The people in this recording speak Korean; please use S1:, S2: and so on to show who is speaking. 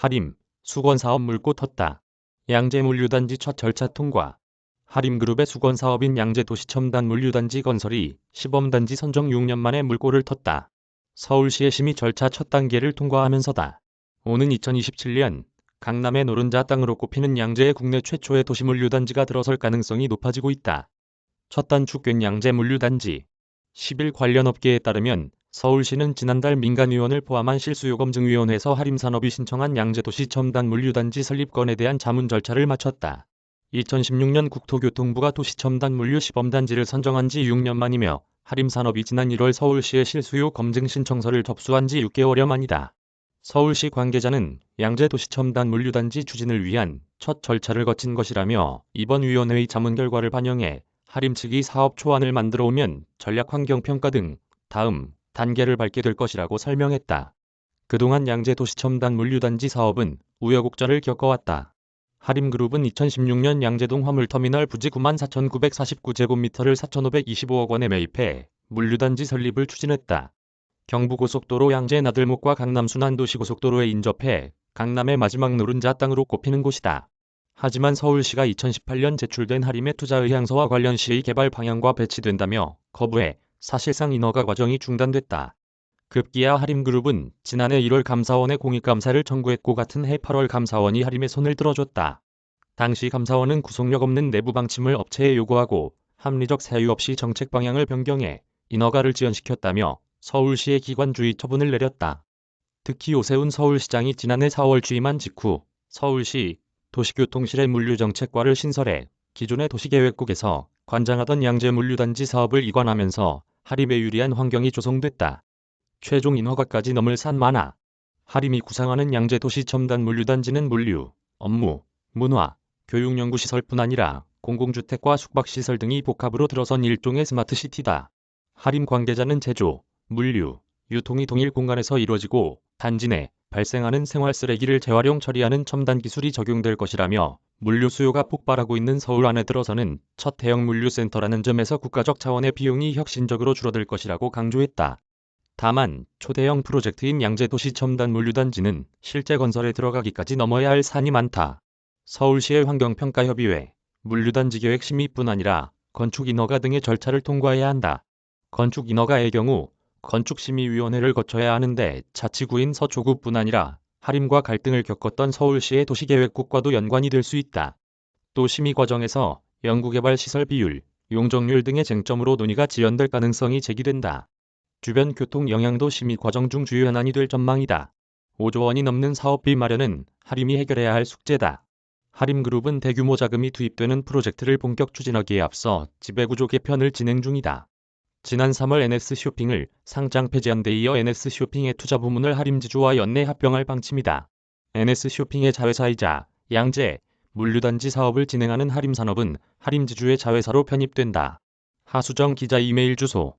S1: 하림, 수건사업 물꼬 텄다. 양재물류단지 첫 절차 통과. 하림그룹의 수건사업인 양재도시첨단물류단지 건설이 시범단지 선정 6년 만에 물꼬를 텄다. 서울시의 심의 절차 첫 단계를 통과하면서다. 오는 2027년 강남의 노른자 땅으로 꼽히는 양재의 국내 최초의 도시물류단지가 들어설 가능성이 높아지고 있다. 첫 단축된 양재물류단지. 10일 관련 업계에 따르면 서울시는 지난달 민간위원을 포함한 실수요검증위원회에서 하림산업이 신청한 양재도시 첨단물류단지 설립건에 대한 자문 절차를 마쳤다. 2016년 국토교통부가 도시첨단물류 시범단지를 선정한 지 6년 만이며 하림산업이 지난 1월 서울시의 실수요 검증 신청서를 접수한 지 6개월여 만이다. 서울시 관계자는 양재도시첨단물류단지 추진을 위한 첫 절차를 거친 것이라며 이번 위원회의 자문 결과를 반영해 하림 측이 사업 초안을 만들어 오면 전략환경평가 등 다음 단계를 밟게 될 것이라고 설명했다. 그동안 양재도시첨단물류단지 사업은 우여곡절을 겪어왔다. 하림그룹은 2016년 양재동 화물터미널 부지 94,949제곱미터를 4,525억 원에 매입해 물류단지 설립을 추진했다. 경부고속도로 양재 나들목과 강남 순환도시고속도로에 인접해 강남의 마지막 노른자 땅으로 꼽히는 곳이다. 하지만 서울시가 2018년 제출된 하림의 투자 의향서와 관련 시의 개발 방향과 배치된다며 거부해 사실상 인허가 과정이 중단됐다. 급기야 하림그룹은 지난해 1월 감사원에 공익감사를 청구했고 같은 해 8월 감사원이 하림의 손을 들어줬다. 당시 감사원은 구속력 없는 내부 방침을 업체에 요구하고 합리적 사유 없이 정책 방향을 변경해 인허가를 지연시켰다며 서울시의 기관주의 처분을 내렸다. 특히 오세훈 서울시장이 지난해 4월 취임한 직후 서울시 도시교통실의 물류정책과를 신설해 기존의 도시계획국에서 관장하던 양재물류단지 사업을 이관하면서 하림에 유리한 환경이 조성됐다. 최종 인허가까지 넘을 산 많아. 하림이 구상하는 양재도시첨단물류단지는 물류, 업무, 문화, 교육연구시설뿐 아니라 공공주택과 숙박시설 등이 복합으로 들어선 일종의 스마트시티다. 하림 관계자는 제조, 물류, 유통이 동일 공간에서 이루어지고 단지 내 발생하는 생활쓰레기를 재활용 처리하는 첨단 기술이 적용될 것이라며 물류 수요가 폭발하고 있는 서울 안에 들어서는 첫 대형 물류센터라는 점에서 국가적 차원의 비용이 혁신적으로 줄어들 것이라고 강조했다. 다만 초대형 프로젝트인 양재도시첨단물류단지는 실제 건설에 들어가기까지 넘어야 할 산이 많다. 서울시의 환경평가협의회, 물류단지 계획 심의뿐 아니라 건축인허가 등의 절차를 통과해야 한다. 건축인허가의 경우 건축심의위원회를 거쳐야 하는데 자치구인 서초구뿐 아니라 하림과 갈등을 겪었던 서울시의 도시계획국과도 연관이 될 수 있다. 또 심의 과정에서 연구개발 시설 비율, 용적률 등의 쟁점으로 논의가 지연될 가능성이 제기된다. 주변 교통 영향도 심의 과정 중 주요 현안이 될 전망이다. 5조 원이 넘는 사업비 마련은 하림이 해결해야 할 숙제다. 하림그룹은 대규모 자금이 투입되는 프로젝트를 본격 추진하기에 앞서 지배구조 개편을 진행 중이다. 지난 3월 NS쇼핑을 상장 폐지한 데 이어 NS쇼핑의 투자부문을 하림지주와 연내 합병할 방침이다. NS쇼핑의 자회사이자 양재 물류단지 사업을 진행하는 하림산업은 하림지주의 자회사로 편입된다. 하수정 기자 이메일 주소